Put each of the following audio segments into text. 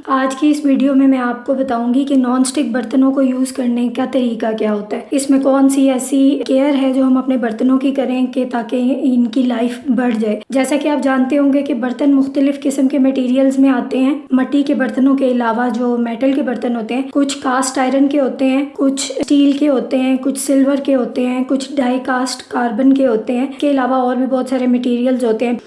आज की इस वीडियो में मैं आपको बताऊंगी कि नॉन स्टिक बर्तनों को यूज़ करने का तरीका क्या होता है। इसमें कौन सी ऐसी केयर है जो हम अपने बर्तनों की करें कि ताकि इनकी लाइफ बढ़ जाए। जैसा कि आप जानते होंगे कि बर्तन मुख्तलिफ किस्म के मटेरियल्स में आते हैं। मिट्टी के बर्तनों के अलावा जो मेटल के बर्तन होते हैं, कुछ कास्ट आयरन के होते हैं, कुछ स्टील के होते हैं, कुछ सिल्वर के होते हैं, कुछ डाई कास्ट कार्बन के होते हैं। इसके अलावा और भी बहुत सारे मटेरियल्स होते हैं।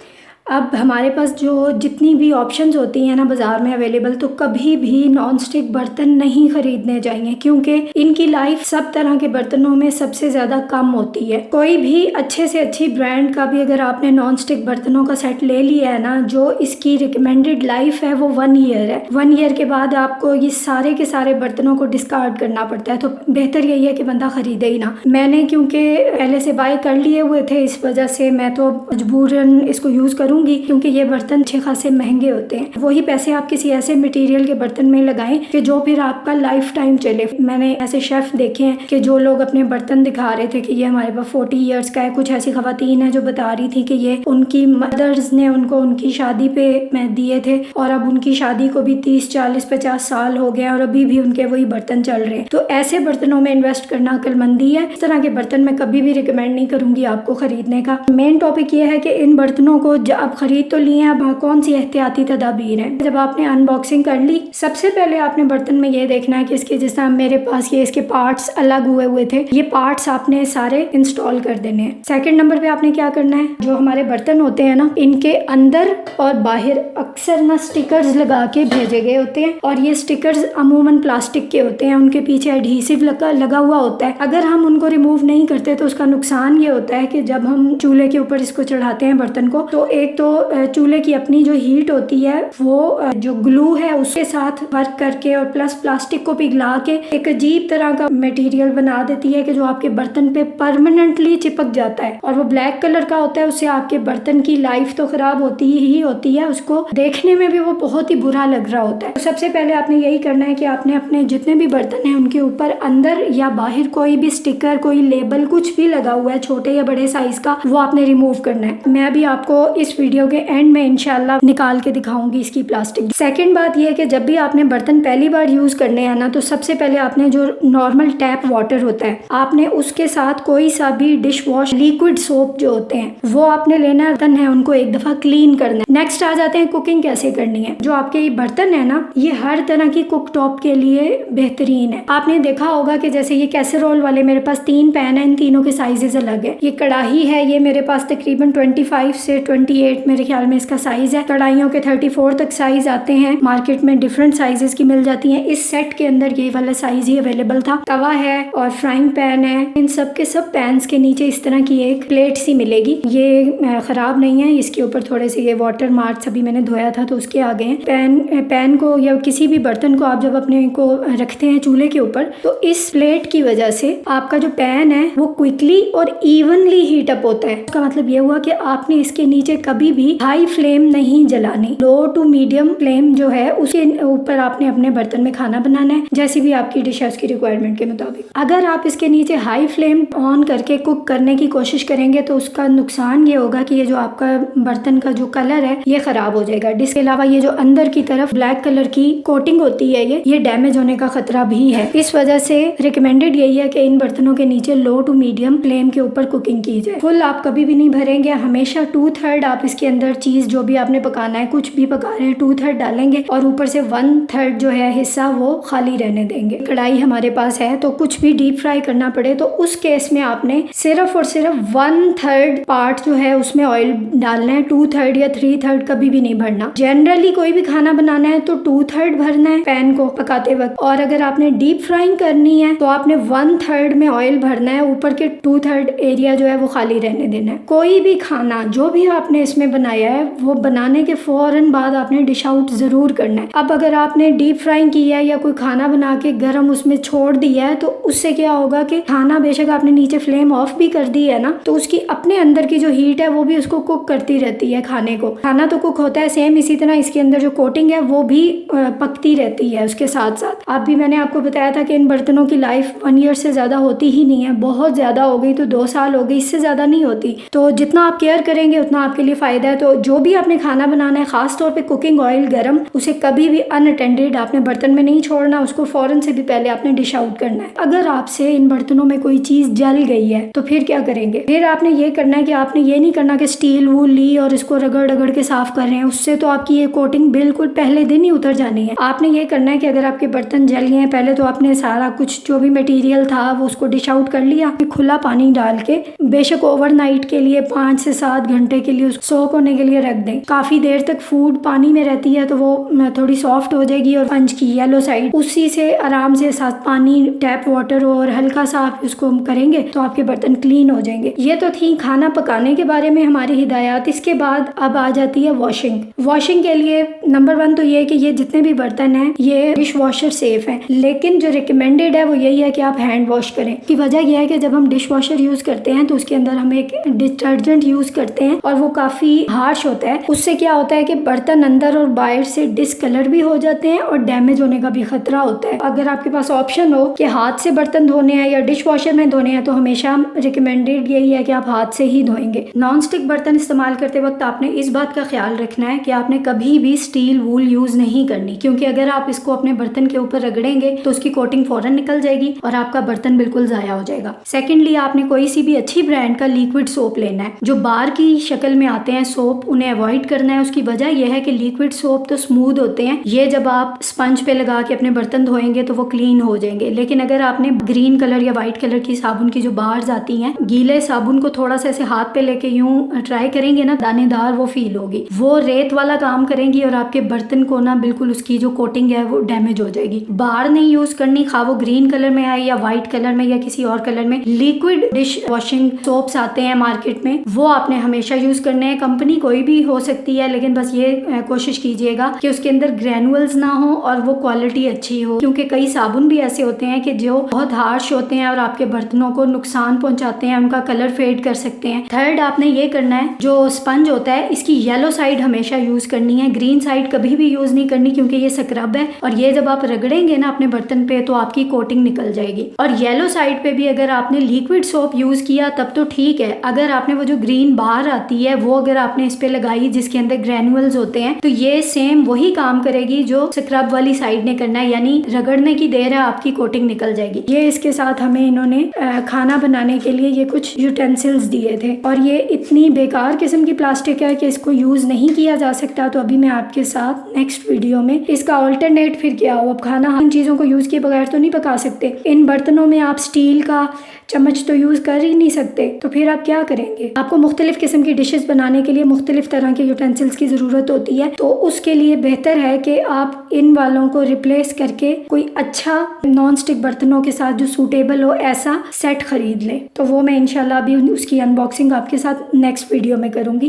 अब हमारे पास जो जितनी भी ऑप्शंस होती हैं ना बाज़ार में अवेलेबल, तो कभी भी नॉन स्टिक बर्तन नहीं खरीदने चाहिए क्योंकि इनकी लाइफ सब तरह के बर्तनों में सबसे ज़्यादा कम होती है। कोई भी अच्छे से अच्छी ब्रांड का भी अगर आपने नॉन स्टिक बर्तनों का सेट ले लिया है ना, जो इसकी रिकमेंडेड लाइफ है वो 1 ईयर है। 1 ईयर के बाद आपको ये सारे के सारे बर्तनों को डिस्कार्ड करना पड़ता है। तो बेहतर यही है कि बंदा खरीदे ही ना। मैंने क्योंकि पहले से बाय कर लिए हुए थे, इस वजह से मैं तो मजबूरन इसको यूज़ करूँगी क्योंकि ये बर्तन अच्छे खासे महंगे होते हैं। वही पैसे आप किसी ऐसे मटेरियल के बर्तन में लगाएं कि जो फिर आपका लाइफ टाइम चले। मैंने ऐसे शेफ देखे हैं कि जो लोग अपने बर्तन दिखा रहे थे कि ये हमारे पास 40 ईयर्स का है। कुछ ऐसी खवातीन है जो बता रही थी कि ये उनकी मदर्स ने उनको उनकी शादी पे मैं दिए थे और अब उनकी शादी को भी 30, 40, 50 साल हो गए और अभी भी उनके वही बर्तन चल रहे हैं। तो ऐसे बर्तनों में इन्वेस्ट करना अक्लमंदी है। इस तरह के बर्तन मैं कभी भी रिकमेंड नहीं करूंगी आपको खरीदने का। मेन टॉपिक ये है कि इन बर्तनों को आप खरीद तो लिए, अब कौन सी एहतियाती तदाबीर है। जब आपने अनबॉक्सिंग कर ली, सबसे पहले आपने बर्तन में ये देखना है कि इसके, जैसा मेरे पास ये इसके पार्ट्स अलग हुए थे, ये पार्ट्स आपने सारे इंस्टॉल कर देने हैं। सेकंड नंबर पे आपने क्या करना है, जो हमारे बर्तन होते हैं ना, इनके अंदर और बाहर अक्सर ना स्टिकर्स लगा के भेजे गए होते हैं और ये स्टिकर्स अमूमन प्लास्टिक के होते हैं। उनके पीछे एडहेसिव लगा हुआ होता है। अगर हम उनको रिमूव नहीं करते तो उसका नुकसान ये होता है कि जब हम चूल्हे के ऊपर इसको चढ़ाते हैं बर्तन को, तो एक तो चूल्हे की अपनी जो हीट होती है वो जो ग्लू है उसके साथ वर्क करके और प्लस प्लास्टिक को पिघला के एक अजीब तरह का मटेरियल बना देती है कि जो आपके बर्तन पे परमानेंटली चिपक जाता है और वो ब्लैक कलर का होता है। उससे आपके बर्तन की लाइफ तो खराब होती ही होती है, उसको देखने में भी वो बहुत ही बुरा लग रहा होता है। तो सबसे पहले आपने यही करना है कि आपने अपने जितने भी बर्तन हैं उनके ऊपर अंदर या बाहर कोई भी स्टिकर, कोई लेबल, कुछ भी लगा हुआ है छोटे या बड़े साइज का, वो आपने रिमूव करना है। मैं अभी आपको इस वीडियो के एंड में इंशाल्लाह निकाल के दिखाऊंगी इसकी प्लास्टिक। सेकंड बात यह है कि जब भी आपने बर्तन पहली बार यूज करने हैं ना, तो सबसे पहले आपने जो नॉर्मल टैप वाटर होता है, आपने उसके साथ कोई सा भी डिश वॉश लिक्विड सोप जो होते हैं वो आपने लेना है। बर्तन है उनको एक दफा क्लीन करना है। नेक्स्ट आ जाते हैं कुकिंग कैसे करनी है। जो आपके ये बर्तन है ना, ये हर तरह की कुक टॉप के लिए बेहतरीन है। आपने देखा होगा कि जैसे ये कैसेरोल वाले मेरे पास 3 पैन है, इन तीनों के साइजेस अलग है। ये कढ़ाई है, ये मेरे पास तकरीबन 25 से 28 मेरे ख्याल में इसका साइज है। कढ़ाइयों के 34 तक साइज आते हैं, मार्केट में डिफरेंट साइजेस की मिल जाती हैं। इस सेट के अंदर ये वाला साइज ही अवेलेबल था। तवा है और फ्राइंग पैन है। इन सब के सब पैन्स के नीचे इस तरह की एक प्लेट सी मिलेगी। ये खराब नहीं है, इसके ऊपर थोड़े से ये वाटर मार्क्स अभी मैंने धोया था तो उसके आ गए हैं। पैन को या किसी भी बर्तन को आप जब अपने को रखते हैं चूल्हे के ऊपर, तो इस प्लेट की वजह से आपका जो पैन है वो क्विकली और इवनली हीट अप होता है। इसका मतलब ये हुआ कि आपने इसके नीचे कभी भी हाई फ्लेम नहीं जलानी। लो टू मीडियम फ्लेम जो है उसके ऊपर आपने अपने बर्तन में खाना बनाना है, जैसी भी आपकी डिश है उसकी रिक्वायरमेंट के मुताबिक। अगर आप इसके नीचे हाई फ्लेम ऑन करके कुक करने की कोशिश करेंगे तो उसका नुकसान ये होगा कि ये जो आपका बर्तन का जो कलर है ये खराब हो जाएगा। इसके अलावा ये जो अंदर की तरफ ब्लैक कलर की कोटिंग होती है ये डैमेज होने का खतरा भी है। इस वजह से रिकमेंडेड यही है कि इन बर्तनों के नीचे लो टू मीडियम फ्लेम के ऊपर कुकिंग की जाए। फुल आप कभी भी नहीं भरेंगे, हमेशा 2/3 आप इसके अंदर चीज जो भी आपने पकाना है, कुछ भी पका रहे हैं, 2/3 डालेंगे और ऊपर से 1/3 जो है हिस्सा वो खाली रहने देंगे। कढ़ाई हमारे पास है तो कुछ भी डीप फ्राई करना पड़े तो उस केस में आपने सिर्फ और सिर्फ 1/3 पार्ट जो है उसमें ऑयल डालना है। 2/3 या 3/3 कभी भी नहीं भरना। जनरली कोई भी खाना बनाना है तो 2/3 भरना है पैन को पकाते वक्त, और अगर आपने डीप फ्राइंग करनी है तो आपने 1/3 में ऑयल भरना है, ऊपर के 2/3 एरिया जो है वो खाली रहने देना है। कोई भी खाना जो भी आपने इसमें बनाया है वो बनाने के फौरन बाद आपने डिश आउट जरूर करना है। अब अगर आपने डीप फ्राइंग किया है या कोई खाना बना के गर्म उसमें छोड़ दिया है तो उससे क्या होगा कि खाना, बेशक आपने नीचे फ्लेम ऑफ भी कर दी है ना, तो उसकी अपने अंदर की जो हीट है वो भी उसको कुक करती रहती है। खाने को, खाना तो कुक होता है सेम, इसी तरह इसके अंदर जो कोटिंग है वो भी पकती रहती है उसके साथ साथ। अब भी मैंने आपको बताया था कि इन बर्तनों की लाइफ 1 ईयर से ज्यादा होती ही नहीं है। बहुत ज्यादा हो गई तो 2 साल हो गई, इससे ज्यादा नहीं होती। तो जितना आप केयर करेंगे उतना आपके लिए फ़ायदा है। तो जो भी आपने खाना बनाना है, ख़ास तौर पे कुकिंग ऑयल गरम, उसे कभी भी अनअटेंडेड आपने बर्तन में नहीं छोड़ना, उसको फ़ौरन से भी पहले आपने डिश आउट करना है। अगर आपसे इन बर्तनों में कोई चीज़ जल गई है तो फिर क्या करेंगे? फिर आपने ये करना है कि आपने ये नहीं करना कि स्टील वूल ली और इसको रगड़ रगड़ के साफ़ कर रहे हैं, उससे तो आपकी ये कोटिंग बिल्कुल पहले दिन ही उतर जानी है। आपने ये करना है कि अगर आपके बर्तन जल गए हैं, पहले तो आपने सारा कुछ जो भी मटेरियल था वो उसको डिश आउट कर लिया, खुला पानी डाल के बेशक ओवरनाइट के लिए 5 से 7 घंटे के लिए सोक होने के लिए रख दें। काफ़ी देर तक फूड पानी में रहती है तो वो थोड़ी सॉफ्ट हो जाएगी और स्पंज की येलो साइड उसी से आराम से साथ पानी टैप वाटर और हल्का सा आप उसको करेंगे तो आपके बर्तन क्लीन हो जाएंगे। ये तो थी खाना पकाने के बारे में हमारी हिदायत। इसके बाद अब आ जाती है वॉशिंग। वॉशिंग के लिए नंबर 1 तो ये है कि ये जितने भी बर्तन हैं ये डिश वॉशर सेफ हैं, लेकिन जो रिकमेंडेड है वो यही है कि आप हैंड वॉश करें। की वजह यह है कि जब हम डिश वॉशर यूज करते हैं तो उसके अंदर हम एक डिटर्जेंट यूज करते हैं और वो काफी हार्श होता है। उससे क्या होता है कि बर्तन अंदर और बाहर से डिसकलर भी हो जाते हैं और डैमेज होने का भी खतरा होता है। अगर आपके पास ऑप्शन हो कि हाथ से बर्तन धोने हैं या डिश वॉशर में धोने हैं तो हमेशा रिकमेंडेड यही है कि आप हाथ से ही धोएंगे। नॉन स्टिक बर्तन इस्तेमाल करते वक्त आपने इस बात का ख्याल रखना है कि आपने कभी भी स्टील वूल यूज नहीं करनी, क्योंकि अगर आप इसको अपने बर्तन के ऊपर रगड़ेंगे तो उसकी कोटिंग फौरन निकल जाएगी और आपका बर्तन बिल्कुल जाया हो जाएगा। सेकेंडली, आपने कोई सी भी अच्छी ब्रांड का लिक्विड सोप लेना है। जो बार की शक्ल में आते हैं सोप, उन्हें अवॉइड करना है। उसकी वजह यह है कि लिक्विड सोप तो स्मूथ होते हैं, ये जब आप स्पंज पे लगा के अपने बर्तन धोएंगे तो वो क्लीन हो जाएंगे। लेकिन अगर आपने ग्रीन कलर या व्हाइट कलर की साबुन की जो बार्स आती हैं, गीले साबुन को थोड़ा सा ऐसे हाथ पे लेके यूं ट्राई करेंगे ना, दानेदार वो फील होगी, वो रेत वाला काम करेंगी और आपके बर्तन को ना बिल्कुल उसकी जो कोटिंग है वो डैमेज हो जाएगी। बार नहीं यूज करनी, खा वो ग्रीन कलर में आए या व्हाइट कलर में या किसी और कलर में। लिक्विड डिश वॉशिंग सोप्स आते हैं मार्केट में, वो आपने हमेशा यूज करने हैं। कंपनी कोई भी हो सकती है, लेकिन बस ये कोशिश कीजिएगा कि उसके अंदर ग्रेनुअल्स ना हो और वो क्वालिटी अच्छी हो, क्योंकि कई साबुन भी ऐसे होते हैं कि जो बहुत हार्श होते हैं और आपके बर्तनों को नुकसान पहुंचाते हैं, उनका कलर फेड कर सकते हैं। थर्ड, आपने ये करना है, जो स्पंज होता है इसकी येलो साइड हमेशा यूज करनी है, ग्रीन साइड कभी भी यूज नहीं करनी, क्योंकि ये स्क्रब है और ये जब आप रगड़ेंगे ना अपने बर्तन पे तो आपकी कोटिंग निकल जाएगी। और येलो साइड पे भी अगर आपने लिक्विड सोप यूज किया तब तो ठीक है। अगर आपने वो जो ग्रीन बार आती है वो अगर आपने इस पे लगाई जिसके अंदर ग्रेनुअल्स होते हैं, तो ये सेम वही काम करेगी जो स्क्रब वाली साइड ने करना है, यानी रगड़ने की देर है आपकी कोटिंग निकल जाएगी। ये इसके साथ हमें इन्होंने खाना बनाने के लिए ये कुछ यूटेंसिल्स दिए थे और ये इतनी बेकार किस्म की प्लास्टिक है कि इसको यूज नहीं किया जा सकता। तो अभी मैं आपके साथ नेक्स्ट वीडियो में इसका ऑल्टरनेट फिर क्या हो। अब खाना इन चीजों को यूज किए बगैर तो नहीं पका सकते। इन बर्तनों में आप स्टील का चम्मच तो यूज कर ही नहीं सकते, तो फिर आप क्या करेंगे? आपको मुख्तलिफ किस्म की डिशेस बनाने के लिए मुख्तलिफ तरह के यूटेंसिल्स की जरूरत होती है, तो उसके लिए बेहतर है कि आप इन वालों को रिप्लेस करके कोई अच्छा नॉन स्टिक बर्तनों के साथ जो सूटेबल हो ऐसा सेट खरीद लें। तो वो मैं इंशाल्लाह अभी उसकी अनबॉक्सिंग आपके साथ नेक्स्ट वीडियो में करूंगी।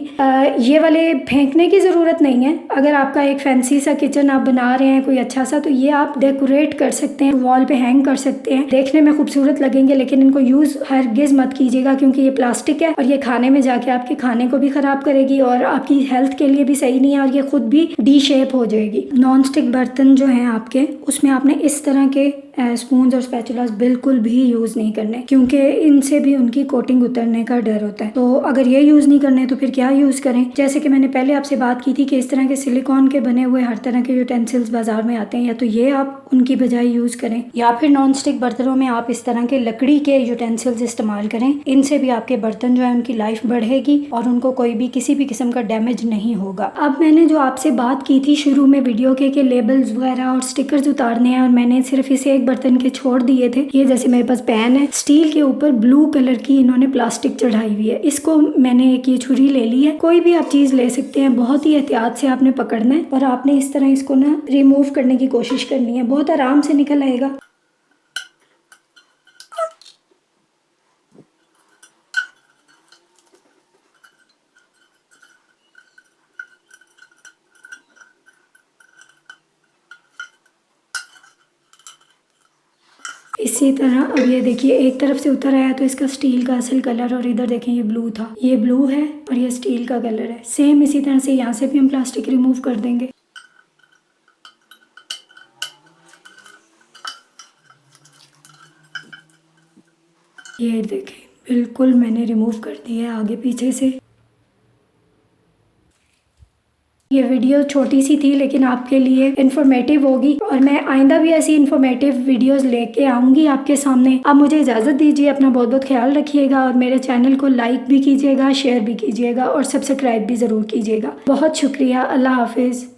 ये वाले फेंकने की जरूरत नहीं है। अगर आपका एक फैंसी सा किचन आप बना रहे हैं कोई अच्छा सा, तो ये आप डेकोरेट कर सकते हैं, वॉल पे हैंग कर सकते हैं, देखने में खूबसूरत लगेंगे। लेकिन इनको यूज हरगिज मत कीजिएगा, क्योंकि ये प्लास्टिक है और ये खाने में जाके आपके खाने को भी खराब करेगी और आपकी हेल्थ के लिए भी सही नहीं है और ये खुद भी डी शेप हो जाएगी। नॉन स्टिक बर्तन जो हैं आपके, उसमें आपने इस तरह के स्पून्स और स्पैचुलास बिल्कुल भी यूज नहीं करने, क्योंकि इनसे भी उनकी कोटिंग उतरने का डर होता है। तो अगर ये यूज नहीं करने तो फिर क्या यूज करें? जैसे कि मैंने पहले आपसे बात की थी कि इस तरह के सिलिकॉन के बने हुए हर तरह के यूटेंसिल्स बाजार में आते हैं, या तो ये आप उनकी बजाय यूज करें, या फिर नॉन स्टिक बर्तनों में आप इस तरह के लकड़ी के यूटेंसिल्स इस्तेमाल करें। इनसे भी आपके बर्तन जो है उनकी लाइफ बढ़ेगी और उनको कोई भी किसी भी किस्म का डैमेज नहीं होगा। अब मैंने जो आपसे बात की थी शुरू में वीडियो के लेबल्स वगैरह और स्टिकर्स उतारने हैं, और मैंने सिर्फ इसे बर्तन के छोड़ दिए थे। ये जैसे मेरे पास पैन है, स्टील के ऊपर ब्लू कलर की इन्होंने प्लास्टिक चढ़ाई हुई है, इसको मैंने एक ये छुरी ले ली है। कोई भी आप चीज ले सकते हैं, बहुत ही एहतियात से आपने पकड़ना है और आपने इस तरह इसको ना रिमूव करने की कोशिश करनी है, बहुत आराम से निकल आएगा। इसी तरह अब ये देखिए एक तरफ से उतर आया तो इसका स्टील का असल कलर, और इधर देखें ये ब्लू था, ये ब्लू है और ये स्टील का कलर है। सेम इसी तरह से यहाँ से भी हम प्लास्टिक रिमूव कर देंगे। ये देखें बिल्कुल मैंने रिमूव कर दिया है आगे पीछे से। ये वीडियो छोटी सी थी लेकिन आपके लिए इन्फॉर्मेटिव होगी और मैं आइंदा भी ऐसी इन्फॉर्मेटिव वीडियोस लेके आऊंगी आपके सामने। अब मुझे इजाज़त दीजिए, अपना बहुत बहुत ख्याल रखिएगा और मेरे चैनल को लाइक भी कीजिएगा, शेयर भी कीजिएगा और सब्सक्राइब भी ज़रूर कीजिएगा। बहुत शुक्रिया। अल्लाह हाफिज़।